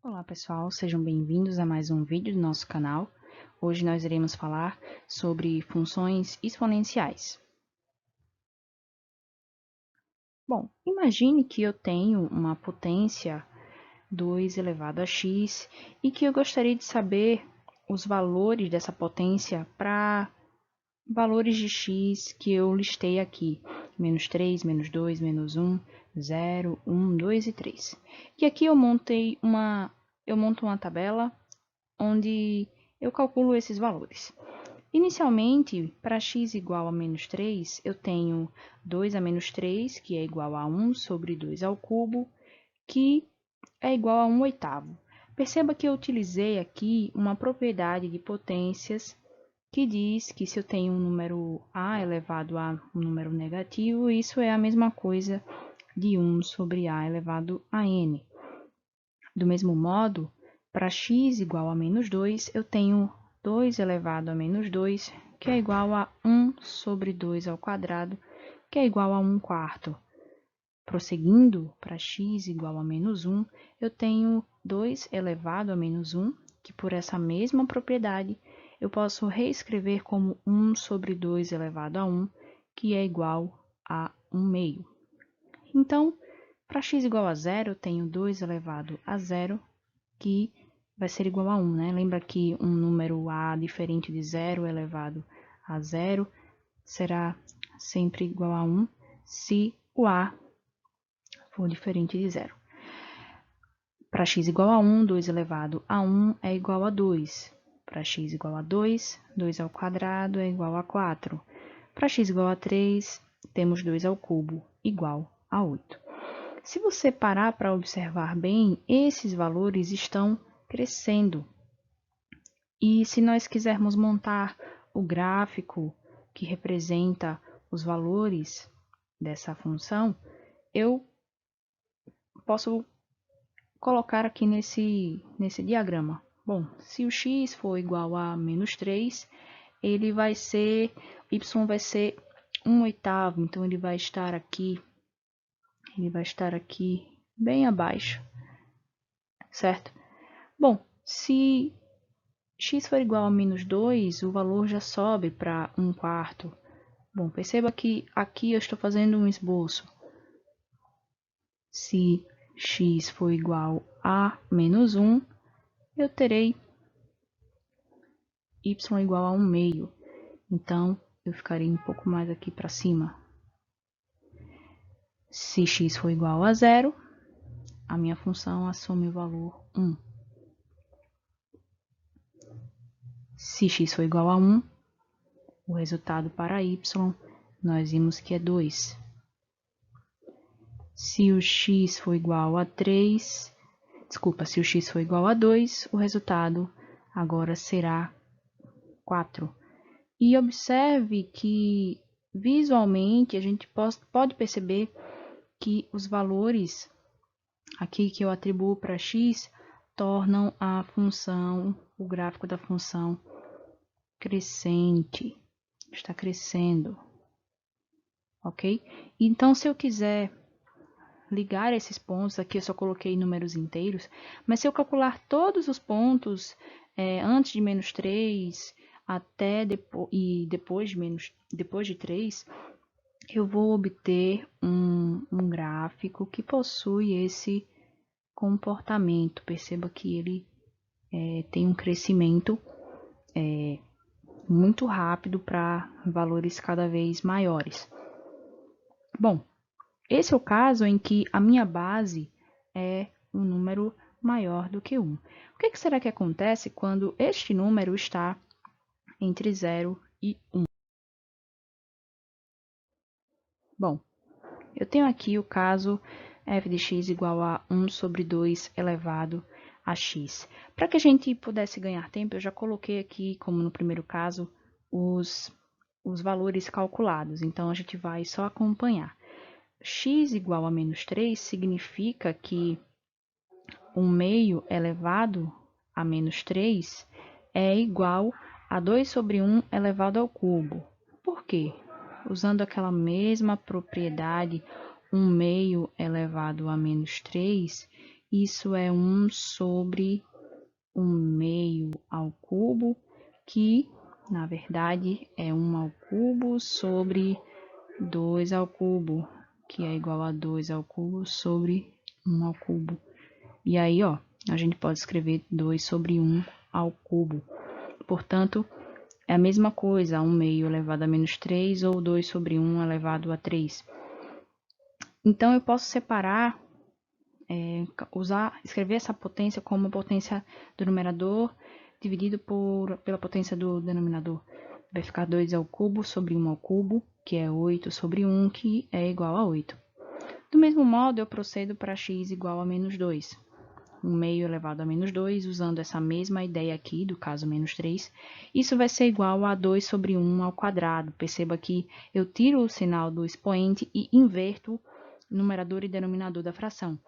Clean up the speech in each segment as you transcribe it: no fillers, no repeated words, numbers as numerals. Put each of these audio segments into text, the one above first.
Olá pessoal, sejam bem-vindos a mais um vídeo do nosso canal. Hoje nós iremos falar sobre funções exponenciais. Bom, imagine que eu tenho uma potência 2 elevado a x e que eu gostaria de saber os valores dessa potência para valores de x que eu listei aqui, menos 3, menos 2, menos 1, 0, 1, 2 e 3. E aqui eu monto uma tabela onde eu calculo esses valores. Inicialmente, para x igual a menos 3, eu tenho 2 a menos 3, que é igual a 1 sobre 2 ao cubo, que é igual a 1 oitavo. Perceba que eu utilizei aqui uma propriedade de potências que diz que se eu tenho um número a elevado a um número negativo, isso é a mesma coisa de 1 sobre a elevado a n. Do mesmo modo, para x igual a menos 2, eu tenho 2 elevado a menos 2, que é igual a 1 sobre 2 ao quadrado, que é igual a 1 quarto. Prosseguindo, para x igual a menos 1, eu tenho 2 elevado a menos 1, que por essa mesma propriedade, eu posso reescrever como 1 sobre 2 elevado a 1, que é igual a 1 meio. Então, para x igual a 0, eu tenho 2 elevado a 0, que vai ser igual a 1, né? Lembra que um número a diferente de 0 elevado a 0 será sempre igual a 1 se o a for diferente de 0. Para x igual a 1, 2 elevado a 1 é igual a 2. Para x igual a 2, 2 ao quadrado é igual a 4. Para x igual a 3, temos 2 ao cubo, igual a 8. Se você parar para observar bem, esses valores estão crescendo. E se nós quisermos montar o gráfico que representa os valores dessa função, eu posso colocar aqui nesse diagrama. Bom, se o x for igual a menos 3, y vai ser 1 oitavo, então ele vai estar aqui bem abaixo, certo? Bom, se x for igual a menos 2, o valor já sobe para 1 quarto. Bom, perceba que aqui eu estou fazendo um esboço. Se x for igual a menos 1, eu terei y igual a 1 meio. Então, eu ficarei um pouco mais aqui para cima. Se x for igual a 0, a minha função assume o valor 1. Se x for igual a 1, o resultado para y, nós vimos que é 2. Se o x for igual a 3, se o x for igual a 2, o resultado agora será 4. E observe que visualmente a gente pode perceber que os valores aqui que eu atribuo para x tornam a função, o gráfico da função crescente, está crescendo, ok? Então, se eu quiser ligar esses pontos, aqui eu só coloquei números inteiros, mas se eu calcular todos os pontos antes de menos 3 até depois de 3, eu vou obter um gráfico que possui esse comportamento. Perceba que ele tem um crescimento muito rápido para valores cada vez maiores. Bom, esse é o caso em que a minha base é um número maior do que 1. O que será que acontece quando este número está entre 0 e 1? Bom, eu tenho aqui o caso f de x igual a 1 sobre 2 elevado a x. Para que a gente pudesse ganhar tempo, eu já coloquei aqui, como no primeiro caso, os valores calculados. Então, a gente vai só acompanhar. X igual a menos 3 significa que 1 meio elevado a menos 3 é igual a 2 sobre 1 elevado ao cubo. Por quê? Usando aquela mesma propriedade, 1 meio elevado a menos 3, isso é 1 sobre 1/2 ao cubo, que na verdade é 1 ao cubo sobre 2 ao cubo, que é igual a 2 ao cubo sobre 1 ao cubo. E aí, ó, a gente pode escrever 2 sobre 1 ao cubo. Portanto, é a mesma coisa, 1/2 elevado a menos 3 ou 2 sobre 1 elevado a 3. Então, eu posso separar, escrever essa potência como a potência do numerador dividido pela potência do denominador. Vai ficar 2 ao cubo sobre 1 ao cubo, que é 8 sobre 1, que é igual a 8. Do mesmo modo, eu procedo para x igual a menos 2. 1/2 elevado a menos 2, usando essa mesma ideia aqui, do caso menos 3. Isso vai ser igual a 2 sobre 1 ao quadrado. Perceba que eu tiro o sinal do expoente e inverto numerador e denominador da fração.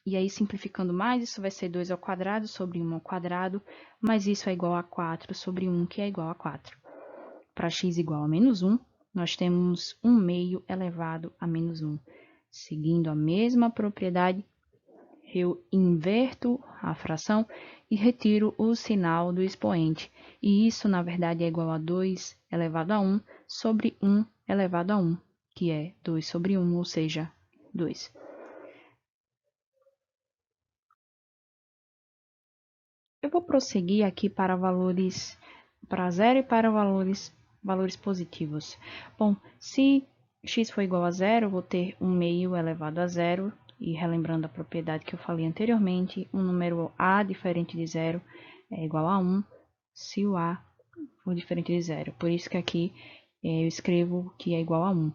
E aí, simplificando mais, isso vai ser 2 ao quadrado sobre 1 ao quadrado, mas isso é igual a 4 sobre 1, que é igual a 4. Para x igual a menos 1, nós temos 1/2 elevado a menos 1. Seguindo a mesma propriedade, eu inverto a fração e retiro o sinal do expoente. E isso, na verdade, é igual a 2 elevado a 1 sobre 1 elevado a 1, que é 2 sobre 1, ou seja, 2. Eu vou prosseguir aqui para valores para zero e para valores positivos. Bom, se x for igual a zero, eu vou ter 1/2 elevado a zero. E relembrando a propriedade que eu falei anteriormente, um número a diferente de zero é igual a 1 se o a for diferente de zero. Por isso que aqui eu escrevo que é igual a 1.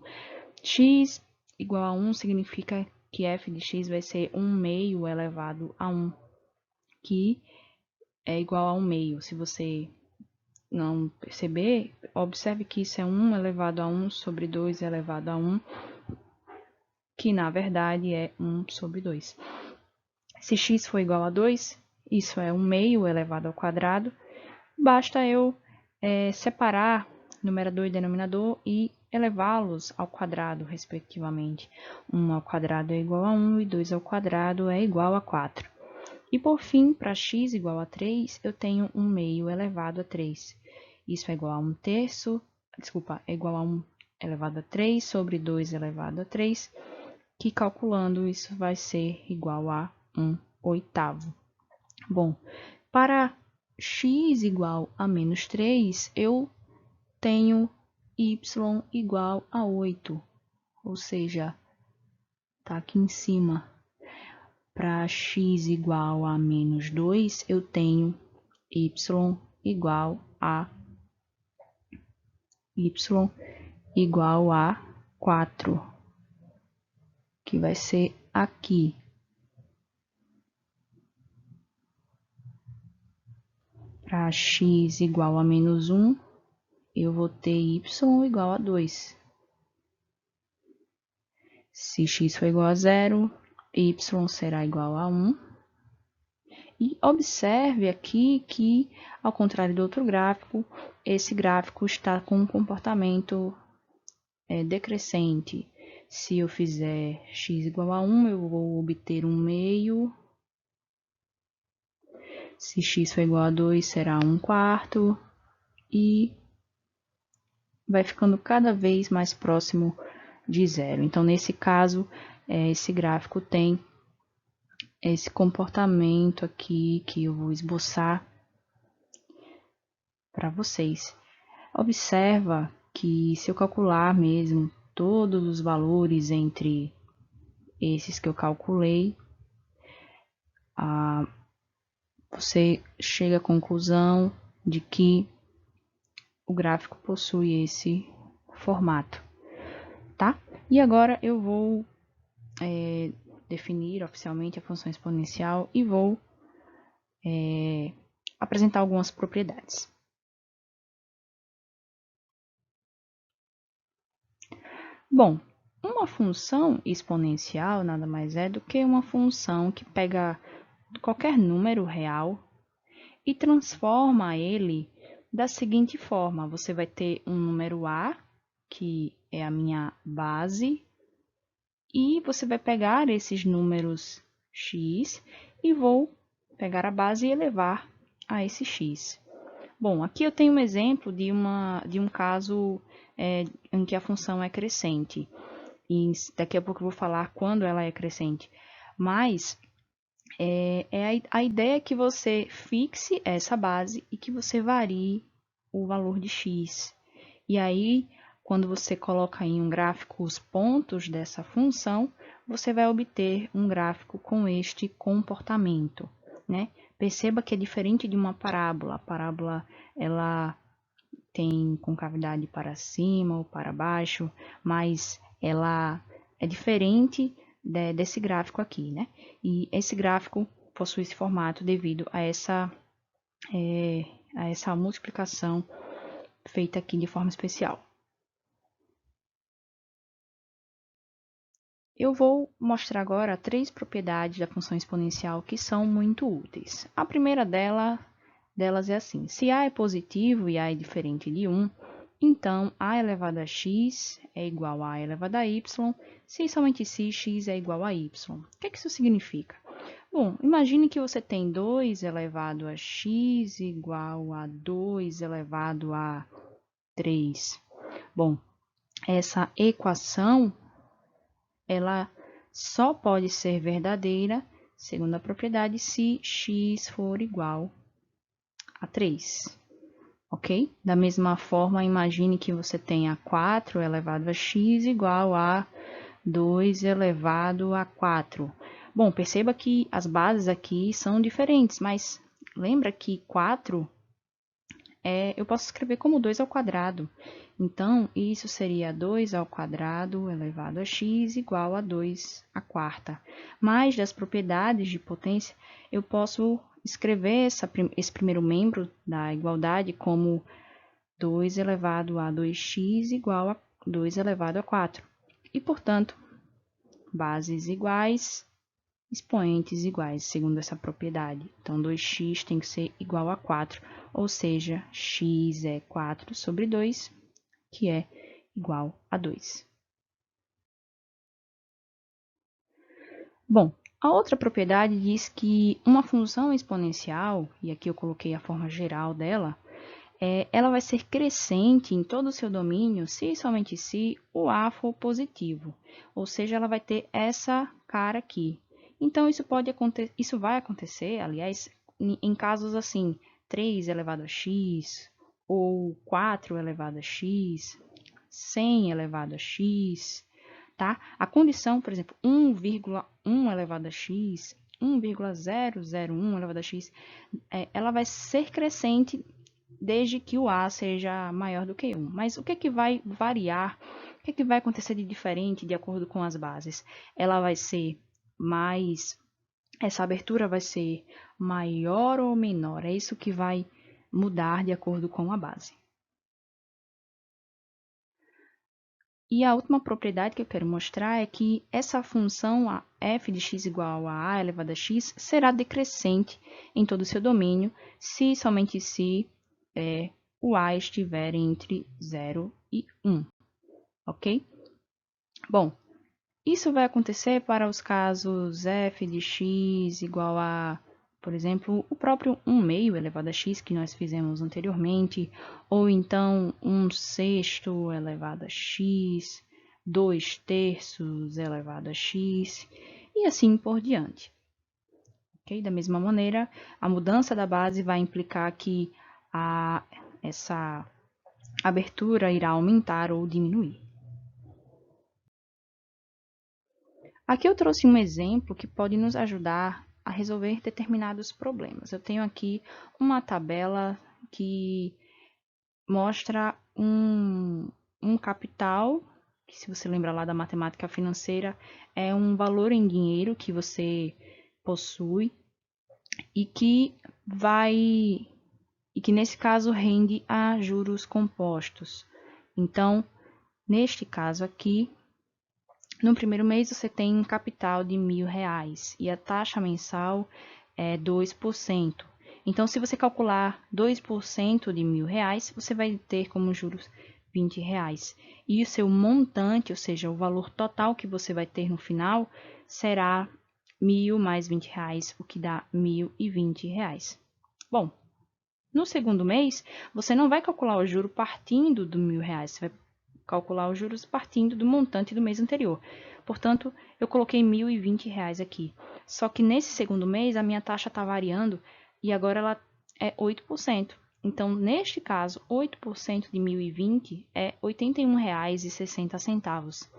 X igual a 1 significa que f de x vai ser 1/2 elevado a 1, que é igual a 1/2. Se você não perceber, observe que isso é 1 elevado a 1 sobre 2 elevado a 1, que na verdade é 1 sobre 2. Se x for igual a 2, isso é 1/2 elevado ao quadrado. Basta eu separar numerador e denominador e elevá-los ao quadrado, respectivamente. 1 ao quadrado é igual a 1 e 2 ao quadrado é igual a 4. E por fim, para x igual a 3, eu tenho 1/2 elevado a 3. Isso é igual a 1/3, é igual a 1 elevado a 3 sobre 2 elevado a 3, que calculando isso vai ser igual a 1/8. Bom, para x igual a menos 3, eu tenho y igual a 8, ou seja, está aqui em cima. Para x igual a menos 2, eu tenho y igual a 4, que vai ser aqui. Para x igual a menos 1, eu vou ter y igual a 2. Se x for igual a 0, y será igual a 1. E observe aqui que, ao contrário do outro gráfico, esse gráfico está com um comportamento decrescente. Se eu fizer x igual a 1, eu vou obter 1/2. Se x for igual a 2, será 1/4. E vai ficando cada vez mais próximo de zero. Então, nesse caso, esse gráfico tem esse comportamento aqui que eu vou esboçar para vocês. Observa que se eu calcular mesmo todos os valores entre esses que eu calculei, você chega à conclusão de que o gráfico possui esse formato, tá? E agora eu vou definir oficialmente a função exponencial e vou apresentar algumas propriedades. Bom, uma função exponencial nada mais é do que uma função que pega qualquer número real e transforma ele da seguinte forma: você vai ter um número a, que é a minha base, e você vai pegar esses números x e vou pegar a base e elevar a esse x. Bom, aqui eu tenho um exemplo de um caso em que a função é crescente. E daqui a pouco eu vou falar quando ela é crescente. Mas a ideia é que você fixe essa base e que você varie o valor de x. E aí, quando você coloca em um gráfico os pontos dessa função, você vai obter um gráfico com este comportamento, né? Perceba que é diferente de uma parábola. A parábola, ela tem concavidade para cima ou para baixo, mas ela é diferente desse gráfico aqui, né? E esse gráfico possui esse formato devido a essa multiplicação feita aqui de forma especial. Eu vou mostrar agora 3 propriedades da função exponencial que são muito úteis. A primeira delas é assim: se A é positivo e A é diferente de 1, então A elevado a x é igual a A elevado a y, se somente se x é igual a y. O que isso significa? Bom, imagine que você tem 2 elevado a x igual a 2 elevado a 3. Bom, essa equação ela só pode ser verdadeira, segundo a propriedade, se x for igual a 3. Ok? Da mesma forma, imagine que você tenha 4 elevado a x igual a 2 elevado a 4. Bom, perceba que as bases aqui são diferentes, mas lembra que 4 eu posso escrever como 2 ao quadrado. Então, isso seria 2 ao quadrado elevado a x igual a 2 à quarta. Mais das propriedades de potência, eu posso escrever esse primeiro membro da igualdade como 2 elevado a 2x igual a 2 elevado a 4. E, portanto, bases iguais, expoentes iguais, segundo essa propriedade. Então, 2x tem que ser igual a 4, ou seja, x é 4 sobre 2, que é igual a 2. Bom, a outra propriedade diz que uma função exponencial, e aqui eu coloquei a forma geral dela, ela vai ser crescente em todo o seu domínio se e somente se o a for positivo, ou seja, ela vai ter essa cara aqui. Então, isso vai acontecer, aliás, em casos assim, 3 elevado a x, ou 4 elevado a x, 100 elevado a x, tá? A condição, por exemplo, 1,1 elevado a x, 1,001 elevado a x, ela vai ser crescente desde que o a seja maior do que 1. Mas o que é que vai variar? O que é que vai acontecer de diferente de acordo com as bases? Ela vai ser mais... Essa abertura vai ser maior ou menor? É isso que vai mudar de acordo com a base. E a última propriedade que eu quero mostrar é que essa função f de x igual a elevado a x será decrescente em todo o seu domínio, se e somente se o a estiver entre 0 e 1, ok? Bom, isso vai acontecer para os casos f de x igual a, por exemplo, o próprio 1/2 elevado a x que nós fizemos anteriormente, ou então 1/6 elevado a x, 2/3 elevado a x, e assim por diante. Okay? Da mesma maneira, a mudança da base vai implicar que essa abertura irá aumentar ou diminuir. Aqui eu trouxe um exemplo que pode nos ajudar a resolver determinados problemas. Eu tenho aqui uma tabela que mostra um capital, que se você lembra lá da matemática financeira, é um valor em dinheiro que você possui e que nesse caso rende a juros compostos. Então, neste caso aqui, no primeiro mês você tem um capital de R$1.000 e a taxa mensal é 2%. Então, se você calcular 2% de R$1.000, você vai ter como juros R$20. E o seu montante, ou seja, o valor total que você vai ter no final, será 1.000 mais R$20, o que dá R$1.020. Bom, no segundo mês, você não vai calcular o juro partindo do R$1.000, você vai calcular os juros partindo do montante do mês anterior. Portanto, eu coloquei R$1.020 aqui. Só que nesse segundo mês, a minha taxa está variando e agora ela é 8%. Então, neste caso, 8% de 1.020 é R$ 81,60.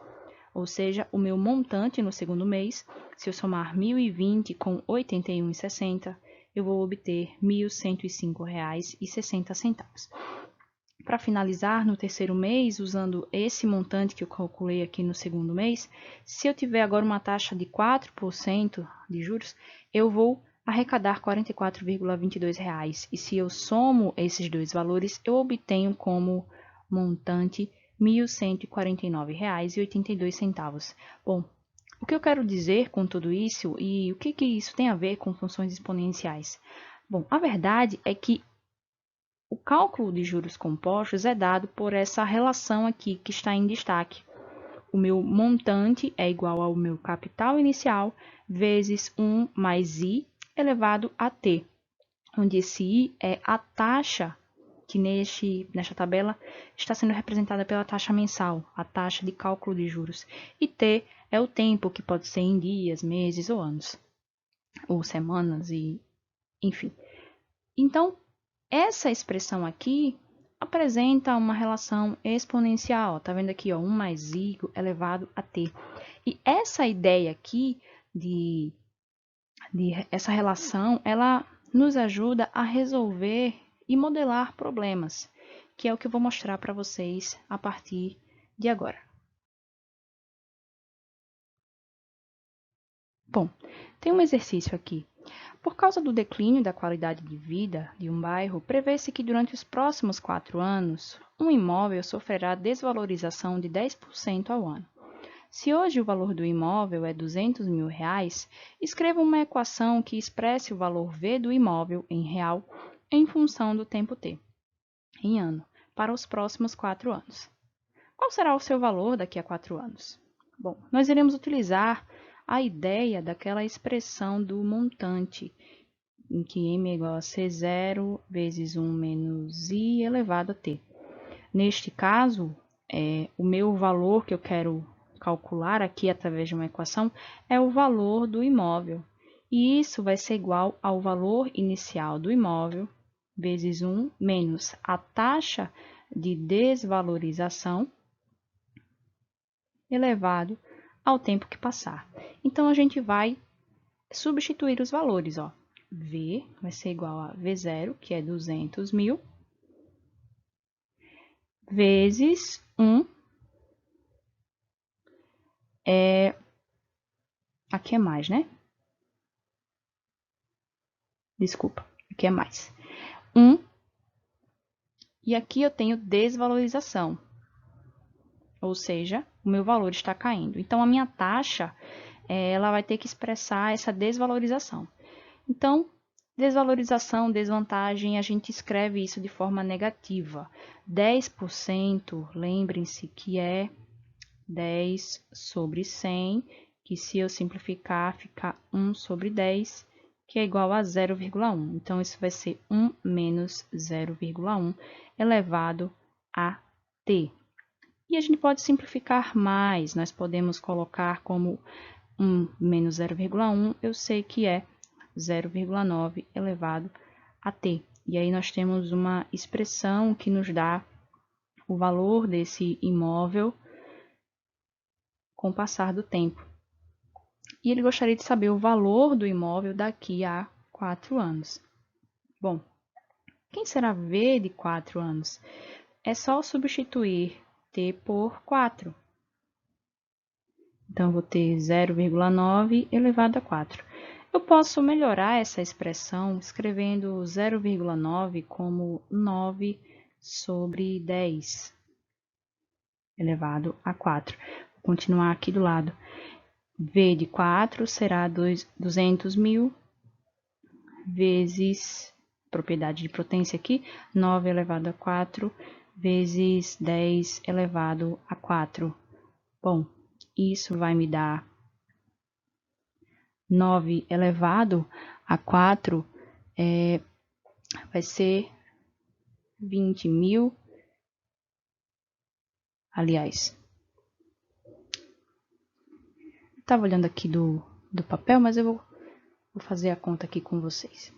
Ou seja, o meu montante no segundo mês, se eu somar 1.020 com 81,60, eu vou obter R$ 1.105,60. Para finalizar, no terceiro mês, usando esse montante que eu calculei aqui no segundo mês, se eu tiver agora uma taxa de 4% de juros, eu vou arrecadar R$ 44,22. E se eu somo esses dois valores, eu obtenho como montante R$ 1.149,82. Bom, o que eu quero dizer com tudo isso e o que isso tem a ver com funções exponenciais? Bom, a verdade é que o cálculo de juros compostos é dado por essa relação aqui que está em destaque. O meu montante é igual ao meu capital inicial vezes 1 mais I elevado a T, onde esse I é a taxa que nesta tabela está sendo representada pela taxa mensal, a taxa de cálculo de juros, e T é o tempo, que pode ser em dias, meses ou anos, ou semanas, e enfim. Então, essa expressão aqui apresenta uma relação exponencial. Tá vendo aqui, ó, 1 mais I elevado a T. E essa ideia aqui de essa relação, ela nos ajuda a resolver e modelar problemas, que é o que eu vou mostrar para vocês a partir de agora. Bom, tem um exercício aqui. Por causa do declínio da qualidade de vida de um bairro, prevê-se que durante os próximos 4 anos, um imóvel sofrerá desvalorização de 10% ao ano. Se hoje o valor do imóvel é R$200 mil, escreva uma equação que expresse o valor V do imóvel em real em função do tempo T, em ano, para os próximos 4 anos. Qual será o seu valor daqui a 4 anos? Bom, nós iremos utilizar a ideia daquela expressão do montante, em que m é igual a C0 vezes 1 menos I elevado a T. Neste caso, o meu valor que eu quero calcular aqui através de uma equação é o valor do imóvel. E isso vai ser igual ao valor inicial do imóvel vezes 1 menos a taxa de desvalorização elevado ao tempo que passar. Então, a gente vai substituir os valores, ó. V vai ser igual a V0, que é 200 mil, vezes 1, aqui é mais, né? Desculpa, aqui é mais. 1, e aqui eu tenho desvalorização, ou seja, o meu valor está caindo. Então, a minha taxa, ela vai ter que expressar essa desvalorização. Então, desvalorização, desvantagem, a gente escreve isso de forma negativa. 10%, lembrem-se que é 10 sobre 100, que se eu simplificar, fica 1 sobre 10, que é igual a 0,1. Então, isso vai ser 1 menos 0,1 elevado a t. E a gente pode simplificar mais, nós podemos colocar como 1 menos 0,1, eu sei que é 0,9 elevado a t. E aí nós temos uma expressão que nos dá o valor desse imóvel com o passar do tempo. E ele gostaria de saber o valor do imóvel daqui a 4 anos. Bom, quem será V de 4 anos? É só substituir t por 4. Então, vou ter 0,9 elevado a 4. Eu posso melhorar essa expressão escrevendo 0,9 como 9 sobre 10 elevado a 4. Vou continuar aqui do lado. V de 4 será 200 mil vezes, propriedade de potência aqui, 9 elevado a 4 vezes 10 elevado a 4. Bom, isso vai me dar 9 elevado a 4 vai ser 20 mil. Aliás, estava olhando aqui do papel, mas eu vou fazer a conta aqui com vocês.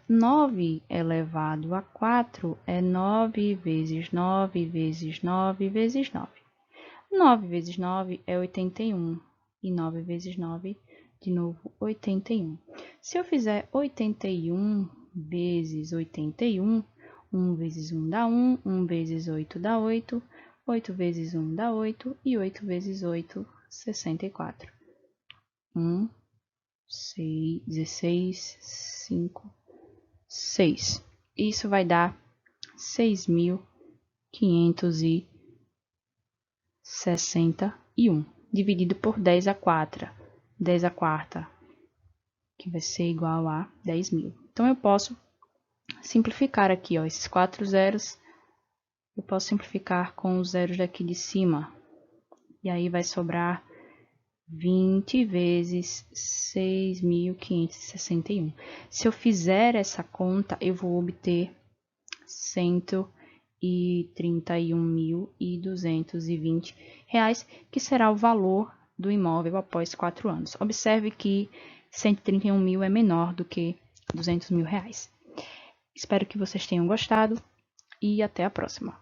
9 elevado a 4 é 9 vezes 9 vezes 9 vezes 9. 9 vezes 9 é 81. E 9 vezes 9, de novo, 81. Se eu fizer 81 vezes 81, 1 vezes 1 dá 1, 1 vezes 8 dá 8, 8 vezes 1 dá 8, e 8 vezes 8, 64. 1, 6, 16, 5, 6. Isso vai dar 6.561, dividido por 10 a 4. 10 a quarta, que vai ser igual a 10 mil. Então, eu posso simplificar aqui, ó, esses 4 zeros, eu posso simplificar com os zeros daqui de cima. E aí vai sobrar 20 vezes 6.561. Se eu fizer essa conta, eu vou obter 131.220 reais, que será o valor do imóvel após 4 anos. Observe que 131 mil é menor do que 200 mil reais. Espero que vocês tenham gostado e até a próxima.